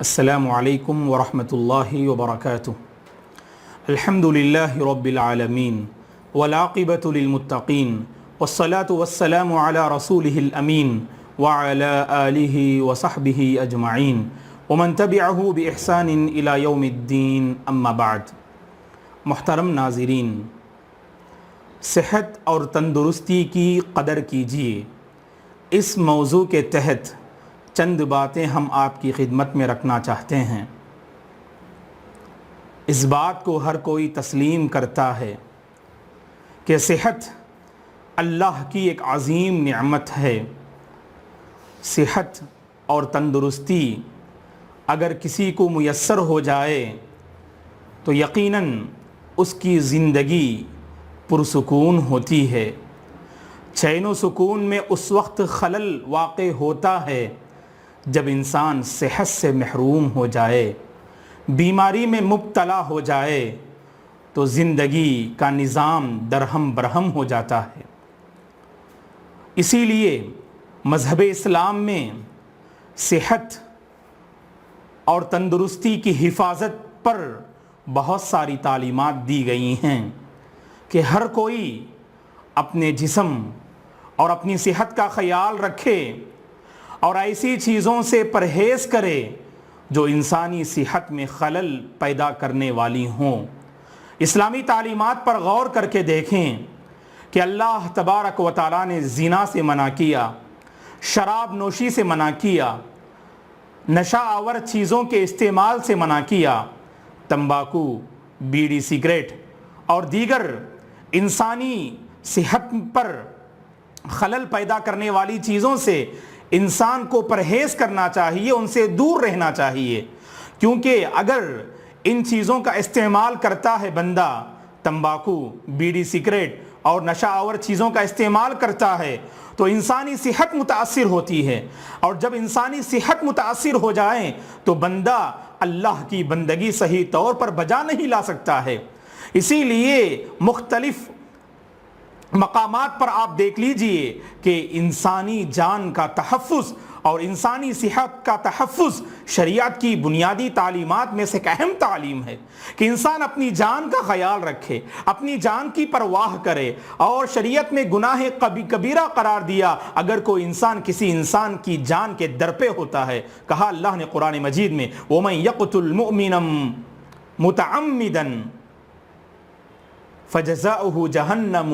السلام علیکم ورحمۃ اللہ وبرکاتہ۔ الحمد للہ رب العالمین والعاقبۃ للمتقین والصلاة والسلام علی رسولہ الامین وعلی آلہ وصحبہ اجمعین ومن تبعہ بإحسان الی یوم الدین، اما بعد۔ محترم ناظرین، صحت اور تندرستی کی قدر کیجیے، اس موضوع کے تحت چند باتیں ہم آپ کی خدمت میں رکھنا چاہتے ہیں۔ اس بات کو ہر کوئی تسلیم کرتا ہے کہ صحت اللہ کی ایک عظیم نعمت ہے۔ صحت اور تندرستی اگر کسی کو میسر ہو جائے تو یقیناً اس کی زندگی پرسکون ہوتی ہے۔ چین و سکون میں اس وقت خلل واقع ہوتا ہے جب انسان صحت سے محروم ہو جائے، بیماری میں مبتلا ہو جائے تو زندگی کا نظام درہم برہم ہو جاتا ہے۔ اسی لیے مذہب اسلام میں صحت اور تندرستی کی حفاظت پر بہت ساری تعلیمات دی گئی ہیں کہ ہر کوئی اپنے جسم اور اپنی صحت کا خیال رکھے اور ایسی چیزوں سے پرہیز کرے جو انسانی صحت میں خلل پیدا کرنے والی ہوں۔ اسلامی تعلیمات پر غور کر کے دیکھیں کہ اللہ تبارک و تعالیٰ نے زنا سے منع کیا، شراب نوشی سے منع کیا، نشہ آور چیزوں کے استعمال سے منع کیا، تمباکو، بیڑی، سگریٹ اور دیگر انسانی صحت پر خلل پیدا کرنے والی چیزوں سے انسان کو پرہیز کرنا چاہیے، ان سے دور رہنا چاہیے، کیونکہ اگر ان چیزوں کا استعمال کرتا ہے بندہ، تمباکو، بیڑی، سگریٹ اور نشہ آور چیزوں کا استعمال کرتا ہے تو انسانی صحت متاثر ہوتی ہے، اور جب انسانی صحت متاثر ہو جائے تو بندہ اللہ کی بندگی صحیح طور پر بجا نہیں لا سکتا ہے۔ اسی لیے مختلف مقامات پر آپ دیکھ لیجئے کہ انسانی جان کا تحفظ اور انسانی صحت کا تحفظ شریعت کی بنیادی تعلیمات میں سے ایک اہم تعلیم ہے کہ انسان اپنی جان کا خیال رکھے، اپنی جان کی پرواہ کرے، اور شریعت میں گناہ کبیرہ قرار دیا اگر کوئی انسان کسی انسان کی جان کے در پہ ہوتا ہے۔ کہا اللہ نے قرآن مجید میں وَمَن يَقْتُلْ مُؤْمِنًا مُتَعَمِّدًا فَجَزَاؤُهُ جَهَنَّمُ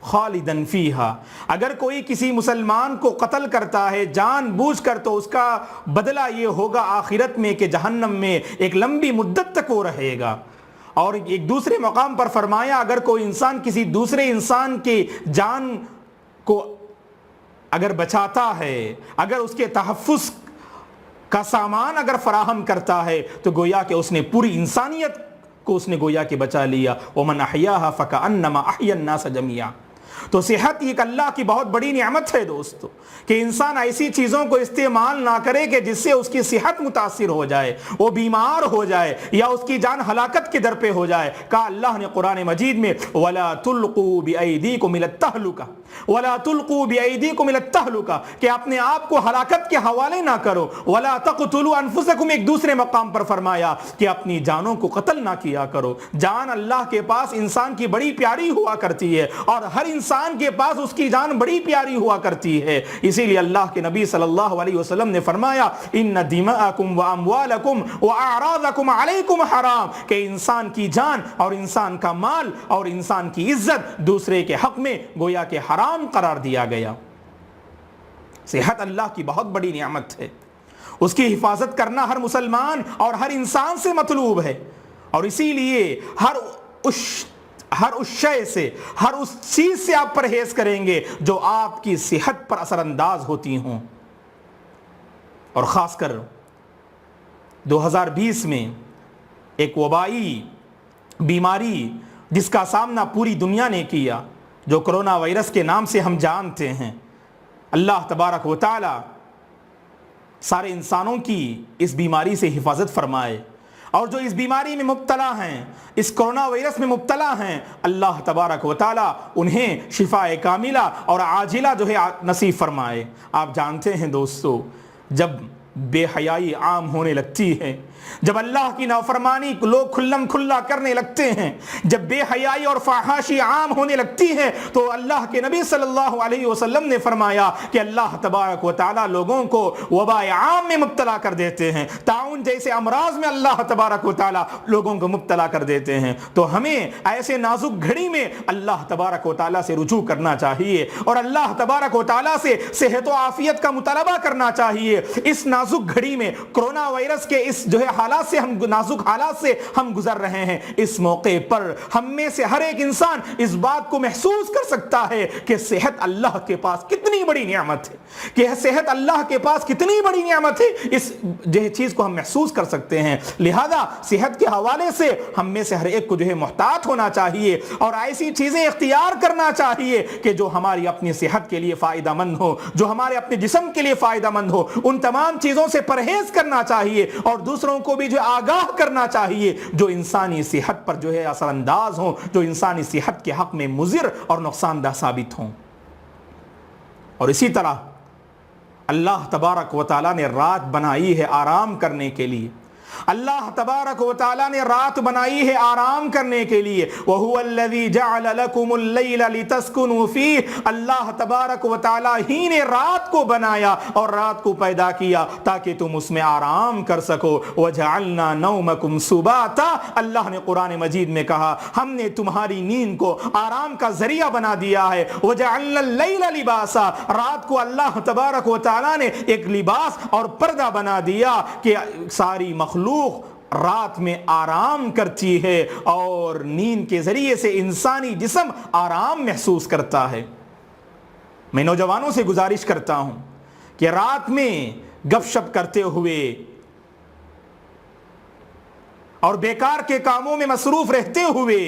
خالدن فیہا، اگر کوئی کسی مسلمان کو قتل کرتا ہے جان بوجھ کر تو اس کا بدلہ یہ ہوگا آخرت میں کہ جہنم میں ایک لمبی مدت تک وہ رہے گا۔ اور ایک دوسرے مقام پر فرمایا اگر کوئی انسان کسی دوسرے انسان کی جان کو اگر بچاتا ہے، اگر اس کے تحفظ کا سامان اگر فراہم کرتا ہے تو گویا کہ اس نے پوری انسانیت کو اس نے گویا کہ بچا لیا۔ وَمَنْ أَحْيَاهَا فَكَأَنَّمَا أَحْيَا النَّاسَ جَمِيعًا۔ تو صحت ایک اللہ کی بہت بڑی نعمت ہے دوستو، کہ انسان ایسی چیزوں کو استعمال نہ کرے کہ جس سے اس کی صحت متاثر ہو جائے، وہ بیمار ہو جائے یا اس کی جان ہلاکت کے در پہ ہو جائے۔ کہا اللہ نے قرآن مجید میں وَلَا تُلْقُوا بِأَيْدِيكُمْ إِلَى التَّهْلُكَةِ وَلَا تُلْقُوا بِأَيْدِيكُمْ إِلَى التَّهْلُكَةِ کہ اپنے آپ کو ہلاکت کے حوالے نہ کرو۔ وَلَا تَقْتُلُوا أَنفُسَكُمْ ایک دوسرے مقام پر فرمایا کہ اپنی جانوں کو قتل نہ کیا کرو۔ جان اللہ کے پاس انسان کی بڑی پیاری ہوا کرتی ہے، اور ہر انسان کے پاس اس کی جان بڑی پیاری ہوا کرتی ہے۔ اسی لیے اللہ کے نبی صلی اللہ علیہ وسلم نے فرمایا ان دماءکم واموالکم واعراضکم علیکم حرام، کہ انسان کی جان اور انسان کا مال اور انسان کی عزت دوسرے کے حق میں گویا کہ حرام قرار دیا گیا۔ صحت اللہ کی بہت بڑی نعمت ہے، اس کی حفاظت کرنا ہر مسلمان اور ہر انسان سے مطلوب ہے، اور اسی لیے ہر اس شے سے، ہر اس چیز سے آپ پرہیز کریں گے جو آپ کی صحت پر اثر انداز ہوتی ہوں۔ اور خاص کر 2020 میں ایک وبائی بیماری جس کا سامنا پوری دنیا نے کیا، جو کرونا وائرس کے نام سے ہم جانتے ہیں، اللہ تبارک و تعالی سارے انسانوں کی اس بیماری سے حفاظت فرمائے، اور جو اس بیماری میں مبتلا ہیں، اس کرونا وائرس میں مبتلا ہیں، اللہ تبارک و تعالی انہیں شفاء کاملہ اور عاجلہ جو ہے نصیب فرمائے۔ آپ جانتے ہیں دوستو، جب بے حیائی عام ہونے لگتی ہے، جب اللہ کی نافرمانی لوگ کھلم کھلا کرنے لگتے ہیں، جب بے حیائی اور فحاشی عام ہونے لگتی ہے، تو اللہ کے نبی صلی اللہ علیہ وسلم نے فرمایا کہ اللہ تبارک و تعالی لوگوں کو وباء عام میں مبتلا کر دیتے ہیں، طاعون جیسے امراض میں اللہ تبارک و تعالی لوگوں کو مبتلا کر دیتے ہیں۔ تو ہمیں ایسے نازک گھڑی میں اللہ تبارک و تعالی سے رجوع کرنا چاہیے اور اللہ تبارک و تعالی سے صحت و عافیت کا مطالبہ کرنا چاہیے۔ اس نازک گھڑی میں کرونا وائرس کے اس حالات سے نازک حالات سے ہم گزر رہے ہیں، اس موقع پر ہم میں سے ہر ایک انسان اس بات کو محسوس کر سکتا ہے کہ صحت اللہ کے پاس کتنی بڑی نعمت ہے، کہ صحت اللہ کے پاس کتنی بڑی نعمت ہے، اس چیز کو ہم محسوس کر سکتے ہیں۔ لہذا صحت کے حوالے سے ہم میں سے ہر ایک کو محتاط ہونا چاہیے اور ایسی چیزیں اختیار کرنا چاہیے کہ جو ہماری اپنی صحت کے لیے فائدہ مند ہو، جو ہمارے اپنے جسم کے لیے فائدہ مند ہو، ان تمام چیزوں سے پرہیز کرنا چاہیے اور دوسروں کو بھی آگاہ کرنا چاہیے جو انسانی صحت پر اثر انداز ہوں، جو انسانی صحت کے حق میں مضر اور نقصان دہ ثابت ہوں۔ اور اسی طرح اللہ تبارک و تعالیٰ نے رات بنائی ہے آرام کرنے کے لیے، اللہ تبارک و تعالیٰ نے رات بنائی ہے آرام کرنے کے لیے۔ وَهُوَ الَّذِي جَعَلَ لَكُمُ اللَّيْلَ لِتَسْكُنُوا فِيهِ، اللہ تبارک و تعالیٰ ہی نے رات کو بنایا اور رات کو پیدا کیا تاکہ تم اس میں آرام کر سکو۔ وَجَعَلْنَا نَوْمَكُمْ سُبَاتًا، اللہ نے قرآن مجید میں کہا ہم نے تمہاری نیند کو آرام کا ذریعہ بنا دیا ہے۔ وَجَعَلْنَا اللَّيْلَ لِبَاسًا، رات کو اللہ تبارک و تعالیٰ نے ایک لباس اور پردہ بنا دیا کہ ساری مخلوق رات میں آرام کرتی ہے اور نیند کے ذریعے سے انسانی جسم آرام محسوس کرتا ہے۔ میں نوجوانوں سے گزارش کرتا ہوں کہ رات میں گپ شپ کرتے ہوئے اور بیکار کے کاموں میں مصروف رہتے ہوئے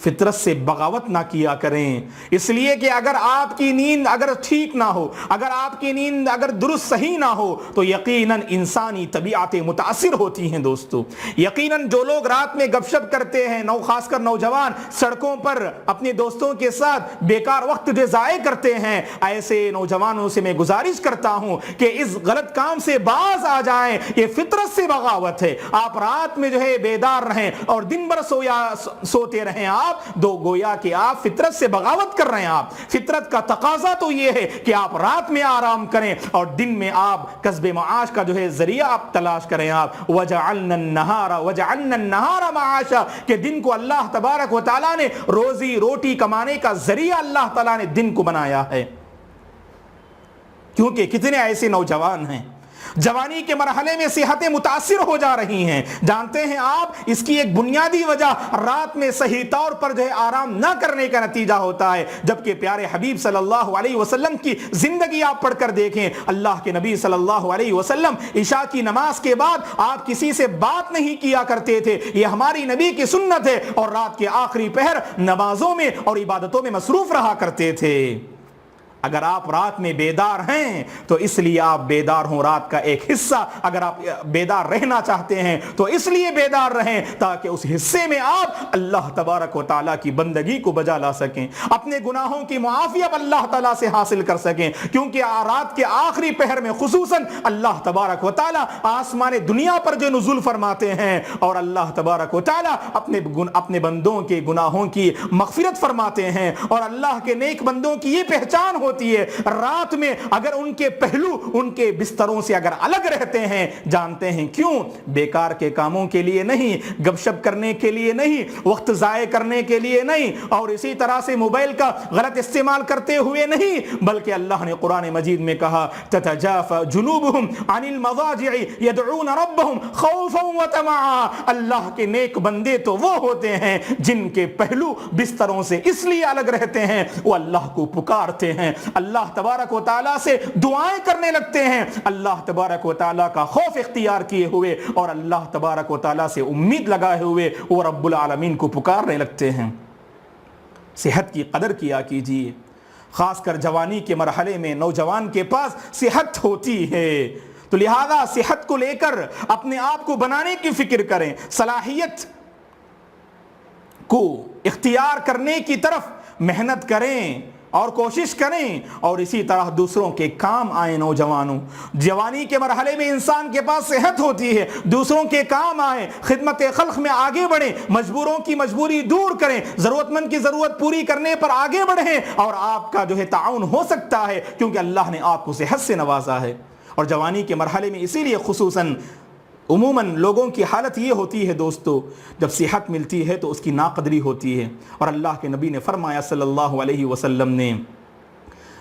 فطرت سے بغاوت نہ کیا کریں، اس لیے کہ اگر آپ کی نیند اگر ٹھیک نہ ہو، اگر آپ کی نیند اگر درست صحیح نہ ہو تو یقیناً انسانی طبیعتیں متاثر ہوتی ہیں۔ دوستو یقیناً جو لوگ رات میں گپ شپ کرتے ہیں، خاص کر نوجوان سڑکوں پر اپنے دوستوں کے ساتھ بیکار وقت ضائع کرتے ہیں، ایسے نوجوانوں سے میں گزارش کرتا ہوں کہ اس غلط کام سے باز آ جائیں، یہ فطرت سے بغاوت ہے۔ آپ رات میں بیدار رہیں اور دن بھر سوتے رہیں، آپ گویا کہ آپ فطرت سے بغاوت کر رہے ہیں۔ آپ فطرت کا تقاضا تو یہ ہے کہ آپ رات میں آرام کریں اور دن میں آپ کسب معاش کا ذریعہ آپ تلاش کریں۔ آپ وَجَعَلْنَا النَّهَارَ مَعَاشًا، کہ دن کو اللہ تبارک و تعالیٰ نے روزی روٹی کمانے کا ذریعہ اللہ تعالیٰ نے دن کو بنایا ہے۔ کیونکہ کتنے ایسے نوجوان ہیں جوانی کے مرحلے میں صحتیں متاثر ہو جا رہی ہیں، جانتے ہیں آپ اس کی ایک بنیادی وجہ رات میں صحیح طور پر آرام نہ کرنے کا نتیجہ ہوتا ہے، جبکہ پیارے حبیب صلی اللہ علیہ وسلم کی زندگی آپ پڑھ کر دیکھیں، اللہ کے نبی صلی اللہ علیہ وسلم عشاء کی نماز کے بعد آپ کسی سے بات نہیں کیا کرتے تھے، یہ ہماری نبی کی سنت ہے، اور رات کے آخری پہر نمازوں میں اور عبادتوں میں مصروف رہا کرتے تھے۔ اگر آپ رات میں بیدار ہیں تو اس لیے آپ بیدار ہوں، رات کا ایک حصہ اگر آپ بیدار رہنا چاہتے ہیں تو اس لیے بیدار رہیں تاکہ اس حصے میں آپ اللہ تبارک و تعالیٰ کی بندگی کو بجا لا سکیں، اپنے گناہوں کی معافی اب اللہ تعالیٰ سے حاصل کر سکیں، کیونکہ رات کے آخری پہر میں خصوصاً اللہ تبارک و تعالیٰ آسمان دنیا پر نزول فرماتے ہیں اور اللہ تبارک و تعالیٰ اپنے بندوں کے گناہوں کی مغفرت فرماتے ہیں، اور اللہ کے نیک بندوں کی یہ پہچان ہوتی ہے رات میں اگر ان کے پہلو ان کے بستروں سے اگر الگ رہتے ہیں، جانتے ہیں کیوں؟ بیکار کے کاموں کے لیے نہیں، گپ شپ کرنے کے لیے نہیں، وقت ضائع کرنے کے لیے نہیں، اور اسی طرح سے موبائل کا غلط استعمال کرتے ہوئے نہیں، بلکہ اللہ نے قرآن مجید میں کہا تتجافى جنوبهم عن المضاجع يدعون ربهم خوفا وطمعا، اللہ کے نیک بندے تو وہ ہوتے ہیں جن کے پہلو بستروں سے اس لیے الگ رہتے ہیں، وہ اللہ کو پکارتے ہیں، اللہ تبارک و تعالیٰ سے دعائیں کرنے لگتے ہیں، اللہ تبارک و تعالیٰ کا خوف اختیار کیے ہوئے اور اللہ تبارک و تعالیٰ سے امید لگائے ہوئے وہ رب العالمین کو پکارنے لگتے ہیں۔ صحت کی قدر کیا کیجیے، خاص کر جوانی کے مرحلے میں نوجوان کے پاس صحت ہوتی ہے، تو لہذا صحت کو لے کر اپنے آپ کو بنانے کی فکر کریں، صلاحیت کو اختیار کرنے کی طرف محنت کریں، اور کوشش کریں اور اسی طرح دوسروں کے کام آئیں نوجوانوں. جوانی کے مرحلے میں انسان کے پاس صحت ہوتی ہے, دوسروں کے کام آئیں, خدمت خلق میں آگے بڑھیں, مجبوروں کی مجبوری دور کریں, ضرورت مند کی ضرورت پوری کرنے پر آگے بڑھیں, اور آپ کا جو ہے تعاون ہو سکتا ہے کیونکہ اللہ نے آپ کو صحت سے نوازا ہے. اور جوانی کے مرحلے میں اسی لیے خصوصاً عموماً لوگوں کی حالت یہ ہوتی ہے دوستو, جب صحت ملتی ہے تو اس کی ناقدری ہوتی ہے. اور اللہ کے نبی نے فرمایا صلی اللہ علیہ وسلم نے,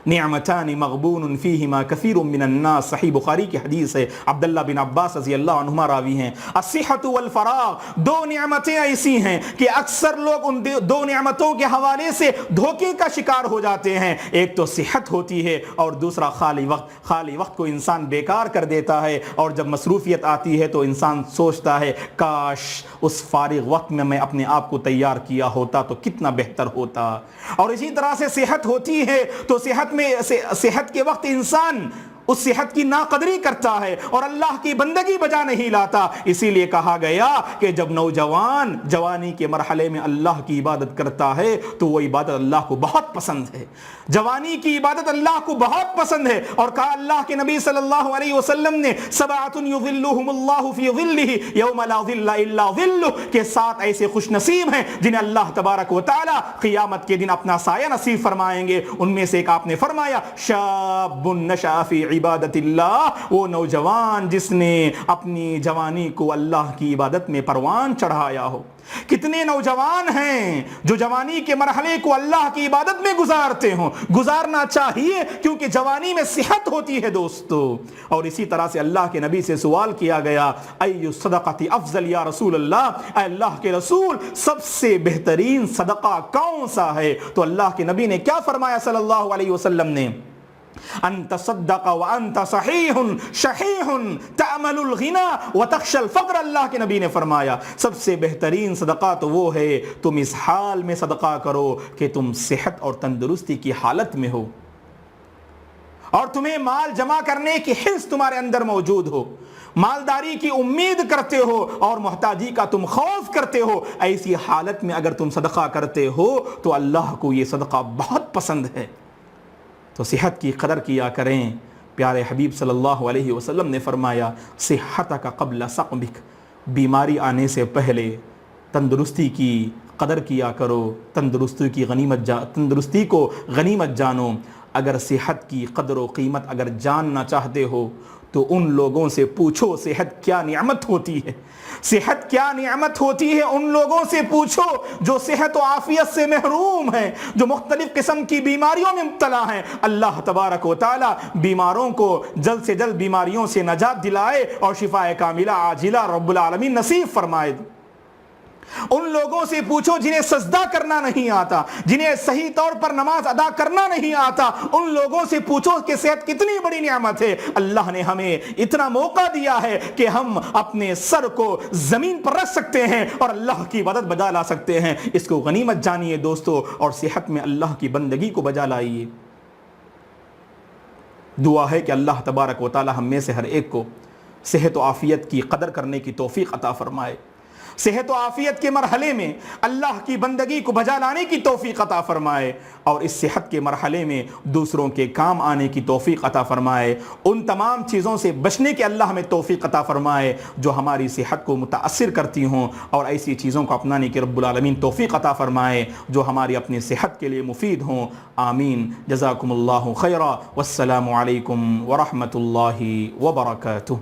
نعمتان مغبون فیہما کثیر من الناس, صحیح بخاری کی حدیث ہے, عبداللہ بن عباس رضی اللہ عنہما راوی ہیں, الصحت والفراغ, دو نعمتیں ایسی ہیں کہ اکثر لوگ ان دو نعمتوں کے حوالے سے دھوکے کا شکار ہو جاتے ہیں. ایک تو صحت ہوتی ہے اور دوسرا خالی وقت کو انسان بیکار کر دیتا ہے, اور جب مصروفیت آتی ہے تو انسان سوچتا ہے کاش اس فارغ وقت میں اپنے آپ کو تیار کیا ہوتا تو کتنا بہتر ہوتا. اور اسی طرح سے صحت ہوتی ہے تو صحت کے وقت انسان اس صحت کی ناقدری کرتا ہے اور اللہ کی بندگی بجا نہیں لاتا. اسی لیے کہا گیا کہ جب نوجوان جوانی کے مرحلے میں اللہ کی عبادت کرتا ہے تو وہ عبادت اللہ کو بہت پسند ہے. جوانی کی عبادت اللہ کو بہت پسند ہے, اور کہا اللہ کے نبی صلی اللہ علیہ وسلم نے, سبعۃ یظلھم اللہ فی ظلہ یوم لا ظل الا ظلہ, کہ 7 ایسے خوش نصیب ہیں جنہیں اللہ تبارک و تعالی قیامت کے دن اپنا سایہ نصیب فرمائیں گے. ان میں سے ایک آپ نے فرمایا, شاب نشأ فی عبادت اللہ, وہ نوجوان جس نے اپنی جوانی کو اللہ کی عبادت میں پروان چڑھایا ہو. کتنے نوجوان ہیں جو جوانی کے مرحلے کو اللہ کی عبادت میں گزارتے ہوں, گزارنا چاہیے کیونکہ جوانی میں صحت ہوتی ہے دوستو. اور اسی طرح سے اللہ کے نبی سے سوال کیا گیا, ای الصدقۃ افضل یا رسول اللہ, اے اللہ کے رسول سب سے بہترین صدقہ کون سا ہے؟ تو اللہ کے نبی نے کیا فرمایا صلی اللہ علیہ وسلم نے, ان تصدق وانت صحیح شحیح تعمل الغنا وتخشى الفقر. اللہ کے نبی نے فرمایا سب سے بہترین صدقہ تو وہ ہے تم اس حال میں صدقہ کرو کہ تم صحت اور تندرستی کی حالت میں ہو اور تمہیں مال جمع کرنے کی حرص تمہارے اندر موجود ہو, مالداری کی امید کرتے ہو اور محتاجی کا تم خوف کرتے ہو. ایسی حالت میں اگر تم صدقہ کرتے ہو تو اللہ کو یہ صدقہ بہت پسند ہے. تو صحت کی قدر کیا کریں. پیارے حبیب صلی اللہ علیہ وسلم نے فرمایا, صحتک قبل سقمک, بیماری آنے سے پہلے تندرستی کی قدر کیا کرو, تندرستی کو غنیمت جانو. اگر صحت کی قدر و قیمت اگر جاننا چاہتے ہو تو ان لوگوں سے پوچھو صحت کیا نعمت ہوتی ہے. صحت کیا نعمت ہوتی ہے ان لوگوں سے پوچھو جو صحت و عافیت سے محروم ہیں, جو مختلف قسم کی بیماریوں میں مبتلا ہیں. اللہ تبارک و تعالی بیماروں کو جلد سے جلد بیماریوں سے نجات دلائے اور شفاء کاملہ عاجلہ رب العالمین نصیب فرمائے. ان لوگوں سے پوچھو جنہیں سجدہ کرنا نہیں آتا, جنہیں صحیح طور پر نماز ادا کرنا نہیں آتا. ان لوگوں سے پوچھو کہ صحت کتنی بڑی نعمت ہے. اللہ نے ہمیں اتنا موقع دیا ہے کہ ہم اپنے سر کو زمین پر رکھ سکتے ہیں اور اللہ کی عبادت بجا لا سکتے ہیں. اس کو غنیمت جانیے دوستو, اور صحت میں اللہ کی بندگی کو بجا لائیے. دعا ہے کہ اللہ تبارک و تعالی ہم میں سے ہر ایک کو صحت و عافیت کی قدر کرنے کی توفیق عطا فرمائے, صحت و عافیت کے مرحلے میں اللہ کی بندگی کو بجا لانے کی توفیق عطا فرمائے, اور اس صحت کے مرحلے میں دوسروں کے کام آنے کی توفیق عطا فرمائے. ان تمام چیزوں سے بچنے کے اللہ ہمیں توفیق عطا فرمائے جو ہماری صحت کو متاثر کرتی ہوں, اور ایسی چیزوں کو اپنانے کی رب العالمین توفیق عطا فرمائے جو ہماری اپنی صحت کے لیے مفید ہوں. آمین. جزاکم اللہ خیرا, والسلام علیکم ورحمۃ اللہ وبرکاتہ.